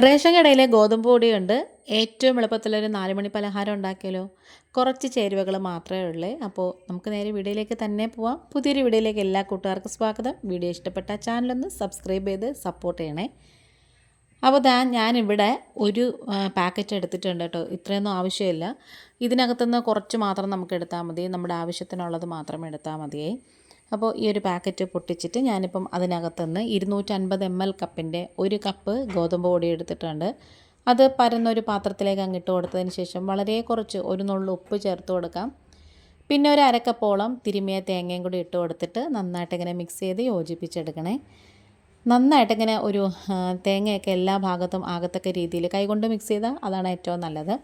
Ration കടയിലെ ഗോതമ്പ് പൊടിയുണ്ട്. ഏറ്റവും എളുപ്പത്തിലൊരു 4 മണി പലഹാരം ഉണ്ടാക്കിയാലോ? കുറച്ച് ചേരുവകൾ മാത്രമേ ഉള്ളൂ. അപ്പോൾ നമുക്ക് നേരെ വീഡിയോയിലേക്ക് തന്നെ പോവാം. പുതിയൊരു വീഡിയോയിലേക്ക് എല്ലാ കൂട്ടുകാർക്കും സ്വാഗതം. വീഡിയോ ഇഷ്ടപ്പെട്ട ചാനലൊന്ന് സബ്സ്ക്രൈബ് ചെയ്ത് സപ്പോർട്ട് ചെയ്യണേ. അപ്പോൾ ഞാനിവിടെ ഒരു പാക്കറ്റ് എടുത്തിട്ടുണ്ട് കേട്ടോ. ഇത്രയൊന്നും ആവശ്യമില്ല. ഇതിനകത്തുനിന്ന് കുറച്ച് മാത്രം നമുക്ക് എടുത്താൽ മതി. നമ്മുടെ ആവശ്യത്തിനുള്ളത് മാത്രം എടുത്താൽ മതിയേ. അപ്പോൾ ഈ ഒരു പാക്കറ്റ് പൊട്ടിച്ചിട്ട് ഞാനിപ്പം അതിനകത്തുനിന്ന് 250 ml കപ്പിൻ്റെ ഒരു കപ്പ് ഗോതമ്പ് പൊടി എടുത്തിട്ടുണ്ട്. അത് പരന്നൊരു പാത്രത്തിലേക്ക് അങ്ങിട്ട് കൊടുത്തതിന് ശേഷം വളരെ കുറച്ച് ഒരു നുള്ളു ഉപ്പ് ചേർത്ത് കൊടുക്കാം. പിന്നെ ഒരു അരക്കപ്പോളം തിരുമിയ തേങ്ങയും കൂടി ഇട്ട് കൊടുത്തിട്ട് നന്നായിട്ടിങ്ങനെ മിക്സ് ചെയ്ത് യോജിപ്പിച്ചെടുക്കണേ. നന്നായിട്ടിങ്ങനെ ഒരു തേങ്ങയൊക്കെ എല്ലാ ഭാഗത്തും ആകത്തക്ക രീതിയിൽ കൈകൊണ്ട് മിക്സ് ചെയ്താൽ അതാണ് ഏറ്റവും നല്ലത്.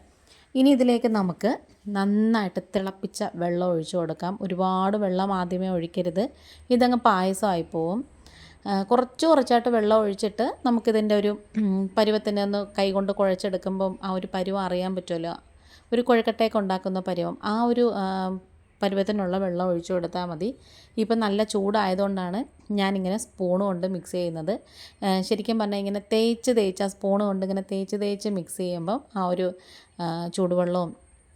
ഇനി ഇതിലേക്ക് നമുക്ക് നന്നായിട്ട് തിളപ്പിച്ച വെള്ളം ഒഴിച്ചു കൊടുക്കാം. ഒരുപാട് വെള്ളം ആദ്യമേ ഒഴിക്കരുത്, ഇതങ്ങ് പായസമായി പോവും. കുറച്ചായിട്ട് വെള്ളം ഒഴിച്ചിട്ട് നമുക്കിതിൻ്റെ ഒരു പരുവത്തിനെ ഒന്ന് കൈകൊണ്ട് കുഴച്ചെടുക്കുമ്പം ആ ഒരു പരുവം അറിയാൻ പറ്റുമല്ലോ. ഒരു കൊഴുക്കട്ടയൊക്കെ ഉണ്ടാക്കുന്ന പരുവം, ആ ഒരു പരുവത്തിനുള്ള വെള്ളം ഒഴിച്ചു കൊടുത്താൽ മതി. ഇപ്പം നല്ല ചൂടായതുകൊണ്ടാണ് ഞാനിങ്ങനെ സ്പൂണ് കൊണ്ട് മിക്സ് ചെയ്യുന്നത്. ശരിക്കും പറഞ്ഞാൽ ഇങ്ങനെ തേച്ച് ആ സ്പൂണ് കൊണ്ട് ഇങ്ങനെ തേച്ച് മിക്സ് ചെയ്യുമ്പം ആ ഒരു ചൂടുവെള്ളവും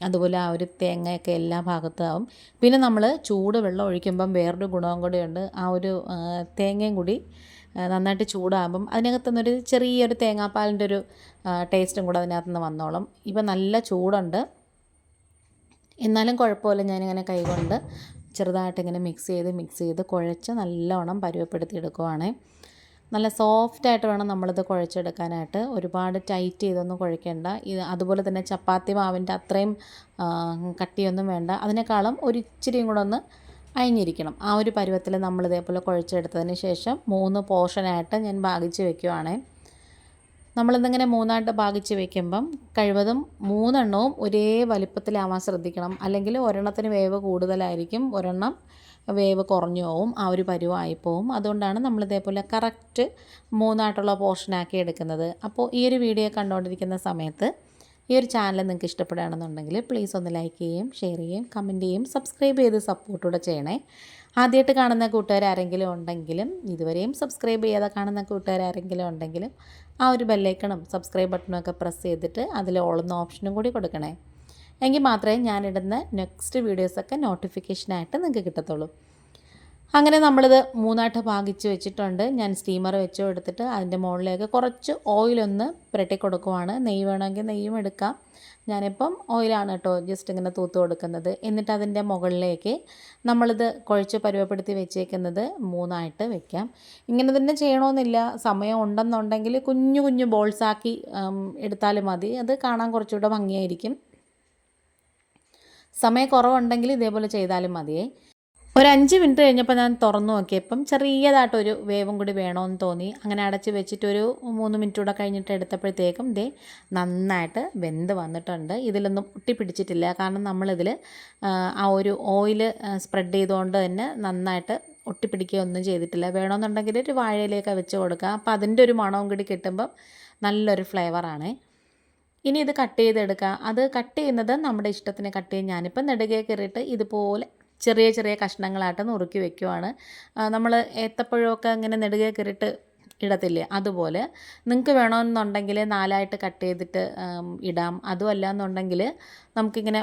അതുപോലെ ആ ഒരു തേങ്ങയൊക്കെ എല്ലാ ഭാഗത്താവും. പിന്നെ നമ്മൾ ചൂടുവെള്ളം ഒഴിക്കുമ്പം വേറൊരു ഗുണവും കൂടിയുണ്ട്. ആ ഒരു തേങ്ങയും കൂടി നന്നായിട്ട് ചൂടാകുമ്പം അതിനകത്തുനിന്നൊരു ചെറിയൊരു തേങ്ങാപ്പാലിൻ്റെ ഒരു ടേസ്റ്റും കൂടെ അതിനകത്തുനിന്ന് വന്നോളും. ഇപ്പം നല്ല ചൂടുണ്ട്, എന്നാലും കുഴപ്പമില്ല. ഞാനിങ്ങനെ കൈകൊണ്ട് ചെറുതായിട്ടിങ്ങനെ മിക്സ് ചെയ്ത് കുഴച്ച് നല്ലവണ്ണം പരുവപ്പെടുത്തി എടുക്കുവാണ്. നല്ല സോഫ്റ്റായിട്ട് വേണം നമ്മളിത് കുഴച്ചെടുക്കാനായിട്ട്. ഒരുപാട് ടൈറ്റ് ചെയ്തൊന്നും കുഴക്കേണ്ട. അതുപോലെ തന്നെ ചപ്പാത്തി മാവിൻ്റെ അത്രയും കട്ടിയൊന്നും വേണ്ട. അതിനേക്കാളും ഒരു ഇച്ചിരിയും കൂടെ ഒന്ന് അയഞ്ഞിരിക്കണം. ആ ഒരു പരുവത്തിൽ നമ്മളിതേപോലെ കുഴച്ചെടുത്തതിന് ശേഷം 3 പോർഷനായിട്ട് ഞാൻ ഭാഗിച്ച് വെക്കുവാണ്. നമ്മളിതിങ്ങനെ 3ആയിട്ട് ഭാഗിച്ച് വെക്കുമ്പം കഴിവതും 3 എണ്ണവും ഒരേ വലിപ്പത്തിലാവാൻ ശ്രദ്ധിക്കണം. അല്ലെങ്കിൽ ഒരെണ്ണത്തിന് വേവ് കൂടുതലായിരിക്കും, ഒരെണ്ണം വേവ് കുറഞ്ഞു പോവും, ആ ഒരു പരുവമായി പോവും. അതുകൊണ്ടാണ് നമ്മളിതേപോലെ കറക്റ്റ് 3ആയിട്ടുള്ള പോർഷനാക്കി എടുക്കുന്നത്. അപ്പോൾ ഈ ഒരു വീഡിയോ കണ്ടുകൊണ്ടിരിക്കുന്ന സമയത്ത് ഈ ഒരു ചാനൽ നിങ്ങൾക്ക് ഇഷ്ടപ്പെടുകയാണെന്നുണ്ടെങ്കിൽ പ്ലീസ് ഒന്ന് ലൈക്ക് ചെയ്യുകയും ഷെയർ ചെയ്യുകയും കമൻറ്റ് ചെയ്യുകയും സബ്സ്ക്രൈബ് ചെയ്ത് സപ്പോർട്ടൂടെ ചെയ്യണേ. ആദ്യമായിട്ട് കാണുന്ന കൂട്ടുകാരാരെങ്കിലും ഉണ്ടെങ്കിലും ഇതുവരെയും സബ്സ്ക്രൈബ് ചെയ്യാതെ കാണുന്ന കൂട്ടുകാരാരെങ്കിലും ഉണ്ടെങ്കിലും ആ ഒരു ബെല്ലൈക്കണും സബ്സ്ക്രൈബ് ബട്ടണും ഒക്കെ പ്രസ് ചെയ്തിട്ട് അതിൽ ഓളുന്ന ഓപ്ഷനും കൂടി കൊടുക്കണേ. എങ്കിൽ മാത്രമേ ഞാനിടുന്ന നെക്സ്റ്റ് വീഡിയോസൊക്കെ നോട്ടിഫിക്കേഷനായിട്ട് നിങ്ങൾക്ക് കിട്ടത്തുള്ളൂ. അങ്ങനെ നമ്മളിത് 3ആയിട്ട് ഭാഗിച്ച് വെച്ചിട്ടുണ്ട്. ഞാൻ സ്റ്റീമർ വെച്ച് എടുത്തിട്ട് അതിൻ്റെ മുകളിലേക്ക് കുറച്ച് ഓയിലൊന്ന് പുരട്ടി കൊടുക്കുവാണ്. നെയ്യ് വേണമെങ്കിൽ നെയ്യും എടുക്കാം. ഞാനിപ്പം ഓയിലാണ് കേട്ടോ ജസ്റ്റ് ഇങ്ങനെ തൂത്ത് കൊടുക്കുന്നത്. എന്നിട്ട് അതിൻ്റെ മുകളിലേക്ക് നമ്മളിത് കുഴച്ച് പരുവപ്പെടുത്തി വെച്ചേക്കുന്നത് 3ആയിട്ട് വെക്കാം. ഇങ്ങനെ തന്നെ ചെയ്യണമെന്നില്ല. സമയം ഉണ്ടെന്നുണ്ടെങ്കിൽ കുഞ്ഞു ബോൾസാക്കി എടുത്താലും മതി. അത് കാണാൻ കുറച്ചുകൂടെ ഭംഗിയായിരിക്കും. സമയം കുറവുണ്ടെങ്കിൽ ഇതേപോലെ ചെയ്താലും മതിയേ. ഒരു 5 മിനിറ്റ് കഴിഞ്ഞപ്പോൾ ഞാൻ തുറന്നു നോക്കിയപ്പം ചെറിയതായിട്ടൊരു വേവും കൂടി വേണമെന്ന് തോന്നി. അങ്ങനെ അടച്ച് വെച്ചിട്ടൊരു 3 മിനിറ്റ് കൂടെ കഴിഞ്ഞിട്ട് എടുത്തപ്പോഴത്തേക്കും നന്നായിട്ട് വെന്ത് വന്നിട്ടുണ്ട്. ഇതിലൊന്നും ഒട്ടിപ്പിടിച്ചിട്ടില്ല. കാരണം നമ്മളിതിൽ ആ ഒരു ഓയിൽ സ്പ്രെഡ് ചെയ്തുകൊണ്ട് തന്നെ നന്നായിട്ട് ഒട്ടിപ്പിടിക്കുകയൊന്നും ചെയ്തിട്ടില്ല. വേണമെന്നുണ്ടെങ്കിൽ ഒരു വാഴയിലേക്ക് വെച്ച് കൊടുക്കുക. അപ്പോൾ അതിൻ്റെ ഒരു മണവും കൂടി കിട്ടുമ്പം നല്ലൊരു ഫ്ലേവറാണ്. ഇനി ഇത് കട്ട് ചെയ്തെടുക്കുക. അത് കട്ട് ചെയ്യുന്നത് നമ്മുടെ ഇഷ്ടത്തിന് കട്ട് ചെയ്യും. ഞാനിപ്പം നെടുകെ കയറിയിട്ട് ഇതുപോലെ ചെറിയ കഷ്ണങ്ങളായിട്ട് നുറുക്കി വെക്കുവാണ്. നമ്മൾ ഏത്തപ്പഴമൊക്കെ ഇങ്ങനെ നെടുകെ കയറിയിട്ട് ഇടത്തില്ലേ, അതുപോലെ നിങ്ങൾക്ക് വേണമെന്നുണ്ടെങ്കിൽ 4ആയിട്ട് കട്ട് ചെയ്തിട്ട് ഇടാം. അതുമല്ല എന്നുണ്ടെങ്കിൽ നമുക്കിങ്ങനെ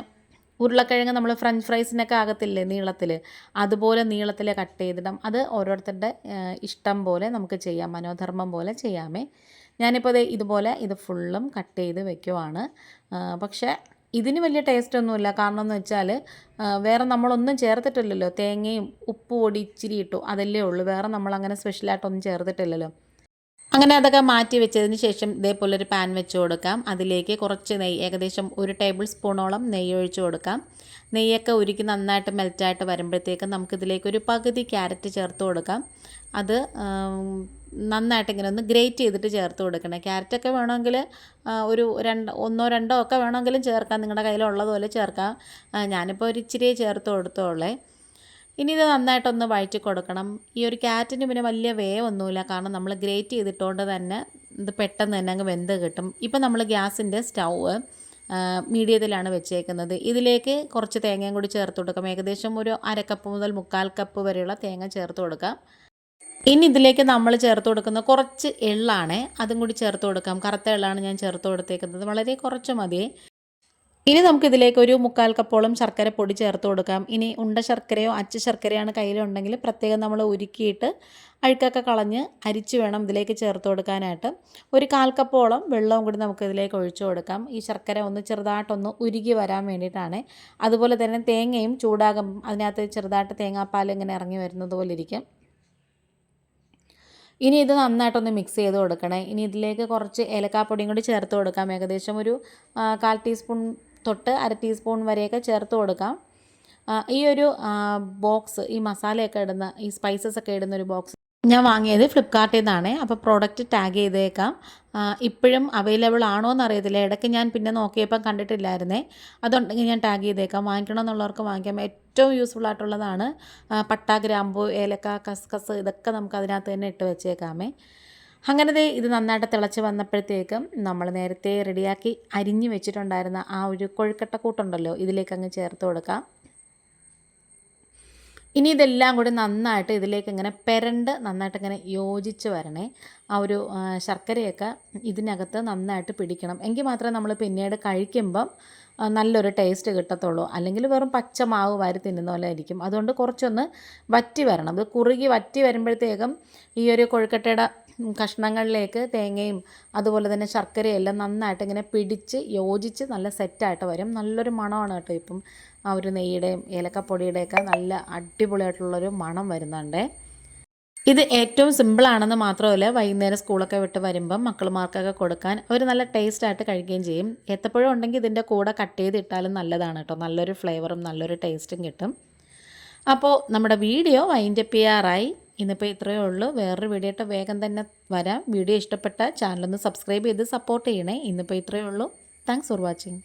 ഉരുളക്കിഴങ്ങ് നമ്മൾ ഫ്രഞ്ച് ഫ്രൈസിനൊക്കെ ആകത്തില്ലേ നീളത്തിൽ, അതുപോലെ നീളത്തിൽ കട്ട് ചെയ്തിടാം. അത് ഓരോരുത്തരുടെ ഇഷ്ടം പോലെ നമുക്ക് ചെയ്യാം, മനോധർമ്മം പോലെ ചെയ്യാമേ. ഞാനിപ്പോൾ ഇതുപോലെ ഇത് ഫുള്ളും കട്ട് ചെയ്ത് വെക്കുവാണ്. പക്ഷേ ഇതിന് വലിയ ടേസ്റ്റൊന്നുമില്ല. കാരണം എന്ന് വെച്ചാൽ വേറെ നമ്മളൊന്നും ചേർത്തിട്ടില്ലല്ലോ. തേങ്ങയും ഉപ്പ് പൊടി ഇച്ചിരി ഇട്ടു, അതല്ലേ ഉള്ളൂ. വേറെ നമ്മളങ്ങനെ സ്പെഷ്യലായിട്ടൊന്നും ചേർത്തിട്ടില്ലല്ലോ. അങ്ങനെ അതൊക്കെ മാറ്റി വെച്ചതിന് ശേഷം ഇതേപോലെ ഒരു പാൻ വെച്ച് കൊടുക്കാം. അതിലേക്ക് കുറച്ച് നെയ്യ്, ഏകദേശം 1 ടേബിൾ സ്പൂണോളം നെയ്യ് ഒഴിച്ച് കൊടുക്കാം. നെയ്യൊക്കെ ഉരുക്കി നന്നായിട്ട് മെൽറ്റായിട്ട് വരുമ്പോഴത്തേക്കും നമുക്കിതിലേക്ക് ഒരു പകുതി ക്യാരറ്റ് ചേർത്ത് കൊടുക്കാം. അത് നന്നായിട്ട് ഇങ്ങനെ ഒന്ന് ഗ്രേറ്റ് ചെയ്തിട്ട് ചേർത്ത് കൊടുക്കണം. ക്യാരറ്റൊക്കെ വേണമെങ്കിൽ ഒരു 1-2 ഒക്കെ വേണമെങ്കിലും ചേർക്കാം, നിങ്ങളുടെ കയ്യിലുള്ളതുപോലെ ചേർക്കാം. ഞാനിപ്പോൾ ഒരു ഇച്ചിരി ചേർത്ത് കൊടുത്തോളേ. ഇനി ഇത് നന്നായിട്ടൊന്ന് വഴറ്റി കൊടുക്കണം. ഈ ഒരു ക്യാരറ്റിന് പിന്നെ വലിയ വേവൊന്നുമില്ല, കാരണം നമ്മൾ ഗ്രേറ്റ് ചെയ്തിട്ടുകൊണ്ട് തന്നെ ഇത് പെട്ടെന്ന് തന്നെ അങ്ങ് വെന്ത് കിട്ടും. ഇപ്പം നമ്മൾ ഗ്യാസിൻ്റെ സ്റ്റൗവ് മീഡിയത്തിലാണ് വെച്ചേക്കുന്നത്. ഇതിലേക്ക് കുറച്ച് തേങ്ങയും കൂടി ചേർത്ത് കൊടുക്കാം. ഏകദേശം ഒരു 1/2 കപ്പ് മുതൽ 3/4 കപ്പ് വരെയുള്ള തേങ്ങ ചേർത്ത് കൊടുക്കാം. ഇനി ഇതിലേക്ക് നമ്മൾ ചേർത്ത് കൊടുക്കുന്ന കുറച്ച് എള്ളാണ്, അതും കൂടി ചേർത്ത് കൊടുക്കാം. കറുത്ത എള്ളാണ് ഞാൻ ചേർത്ത് കൊടുത്തേക്കുന്നത്, വളരെ കുറച്ച് മതിയേ. ഇനി നമുക്കിതിലേക്ക് ഒരു 1/4 കപ്പോളം ശർക്കര പൊടി ചേർത്ത് കൊടുക്കാം. ഇനി ഉണ്ട ശർക്കരയോ അച്ച് ശർക്കരയാണ് കയ്യിലുണ്ടെങ്കിൽ പ്രത്യേകം നമ്മൾ ഉരുക്കിയിട്ട് അഴുക്കൊക്കെ കളഞ്ഞ് അരിച്ച് വേണം ഇതിലേക്ക് ചേർത്ത് കൊടുക്കാനായിട്ട്. ഒരു 1/4 കപ്പോളം വെള്ളവും കൂടി നമുക്കിതിലേക്ക് ഒഴിച്ചു കൊടുക്കാം. ഈ ശർക്കര ഒന്ന് ചെറുതായിട്ടൊന്ന് ഉരുകി വരാൻ വേണ്ടിയിട്ടാണ്. അതുപോലെ തന്നെ തേങ്ങയും ചൂടാകും, അതിനകത്ത് ചെറുതായിട്ട് തേങ്ങാപ്പാൽ ഇങ്ങനെ ഇറങ്ങി വരുന്നത് പോലെ ഇരിക്കും. ഇനി ഇത് നന്നായിട്ടൊന്ന് മിക്സ് ചെയ്ത് കൊടുക്കണേ. ഇനി ഇതിലേക്ക് കുറച്ച് ഏലക്കാപ്പൊടിയും കൂടി ചേർത്ത് കൊടുക്കാം. ഏകദേശം ഒരു 1/4 ടീസ്പൂൺ തൊട്ട് 1/2 ടീസ്പൂൺ വരെയൊക്കെ ചേർത്ത് കൊടുക്കാം. ഈ ഒരു ബോക്സ്, ഈ മസാലയൊക്കെ ഇടുന്ന, ഈ സ്പൈസസ് ഒക്കെ ഇടുന്ന ഒരു ബോക്സ് ഞാൻ വാങ്ങിയത് ഫ്ലിപ്കാർട്ടിൽ നിന്നാണ്. അപ്പോൾ പ്രോഡക്റ്റ് ടാഗ് ചെയ്തേക്കാം. ഇപ്പോഴും അവൈലബിൾ ആണോ എന്നറിയത്തില്ല, ഇടയ്ക്ക് ഞാൻ പിന്നെ നോക്കിയപ്പോൾ കണ്ടിട്ടില്ലായിരുന്നേ. അതുണ്ടെങ്കിൽ ഞാൻ ടാഗ് ചെയ്തേക്കാം. വാങ്ങിക്കണം എന്നുള്ളവർക്ക് വാങ്ങിക്കാം. ഏറ്റവും യൂസ്ഫുൾ ആയിട്ടുള്ളതാണ്. പട്ട, ഗ്രാമ്പു, ഏലക്ക, കസ്കസ് ഇതൊക്കെ നമുക്ക് അതിനകത്ത് തന്നെ ഇട്ട് വെച്ചേക്കാമേ. അങ്ങനെ ഇത് നന്നായിട്ട് തിളച്ച് വന്നപ്പോഴത്തേക്കും നമ്മൾ നേരത്തെ റെഡിയാക്കി അരിഞ്ഞ് വെച്ചിട്ടുണ്ടായിരുന്ന ആ ഒരു കൊഴുക്കട്ട കൂട്ടുണ്ടല്ലോ, ഇതിലേക്ക് അങ്ങ് ചേർത്ത് കൊടുക്കാം. ഇനി ഇതെല്ലാം കൂടി നന്നായിട്ട് ഇതിലേക്ക് ഇങ്ങനെ നന്നായിട്ട് ഇങ്ങനെ യോജിച്ച് വരണേ. ആ ഒരു ശർക്കരയൊക്കെ ഇതിനകത്ത് നന്നായിട്ട് പിടിക്കണം. എങ്കിൽ മാത്രമേ നമ്മൾ പിന്നീട് കഴിക്കുമ്പം നല്ലൊരു ടേസ്റ്റ് കിട്ടത്തുള്ളൂ. അല്ലെങ്കിൽ വെറും പച്ച മാവ് വാരി തിന്നുന്ന പോലെ ആയിരിക്കും. അതുകൊണ്ട് കുറച്ചൊന്ന് വറ്റി വരണം. അത് കുറുകി വറ്റി വരുമ്പോഴത്തേക്കും ഈ ഒരു കൊഴുക്കട്ടയുടെ കഷ്ണങ്ങളിലേക്ക് തേങ്ങയും അതുപോലെ തന്നെ ശർക്കരയും എല്ലാം നന്നായിട്ട് ഇങ്ങനെ പിടിച്ച് യോജിച്ച് നല്ല സെറ്റായിട്ട് വരും. നല്ലൊരു മണമാണ് കേട്ടോ. ഇപ്പം ആ ഒരു നെയ്യുടെയും ഏലക്കപ്പൊടിയുടെയൊക്കെ നല്ല അടിപൊളിയായിട്ടുള്ളൊരു മണം വരുന്നുണ്ട്. ഇത് ഏറ്റവും സിമ്പിളാണെന്ന് മാത്രമല്ല, വൈകുന്നേരം സ്കൂളൊക്കെ വിട്ട് വരുമ്പം മക്കളുമാർക്കൊക്കെ കൊടുക്കാൻ ഒരു നല്ല ടേസ്റ്റായിട്ട് കഴിക്കുകയും ചെയ്യും. ഏത്തപ്പഴം ഉണ്ടെങ്കിൽ ഇതിൻ്റെ കൂടെ കട്ട് ചെയ്തിട്ടാലും നല്ലതാണ് കേട്ടോ. നല്ലൊരു ഫ്ലേവറും നല്ലൊരു ടേസ്റ്റും കിട്ടും. അപ്പോൾ നമ്മുടെ വീഡിയോ വൈൻഡപ്പ് ചെയ്യാറായി. ഇന്നിപ്പോൾ ഇത്രയേ ഉള്ളൂ. വേറൊരു വീഡിയോ ആയിട്ട് വേഗം തന്നെ വരാം. വീഡിയോ ഇഷ്ടപ്പെട്ട ചാനലൊന്ന് സബ്സ്ക്രൈബ് ചെയ്ത് സപ്പോർട്ട് ചെയ്യണേ. ഇന്നിപ്പോൾ ഇത്രയേ ഉള്ളൂ. Thanks for watching.